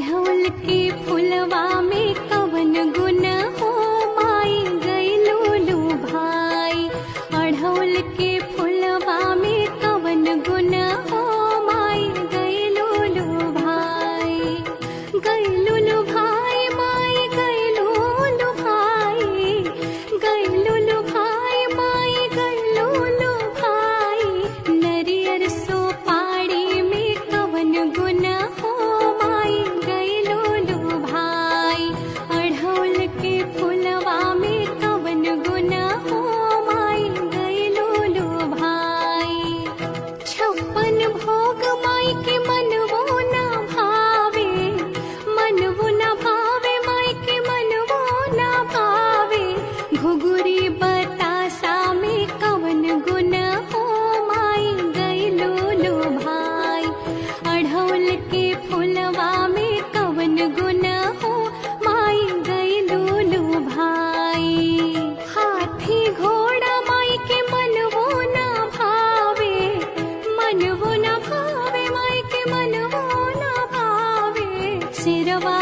अढ़ौल के फुलवा में कवन गुण हो माई गइलू भाई। अढ़ौल के फुलवा में कवन गुण हो माई गइलू भाई। गइलू भाई माई गइलू भाई। गइलू भाई माई गइलू भाई। नरियर सो पाड़ी में कवन गुण हो माई गइलू भाई। अढ़ौल के फुलवा में कवन गुण हो माई गइलू भाई। छप्पन भोग माई के मनवो ना भावे। मनवो ना भावे माई के मनवो ना भावे। घुघुरी बतासा में कवन गुण हो माई गइलू भाई। अढ़ौल के फुलवा में कवन गुण हो माई गइलू भाई। हाथी घोड़ा माई के मनवो ना भावे। मनवो ना भावे माई के मनवो ना भावे। सिरवा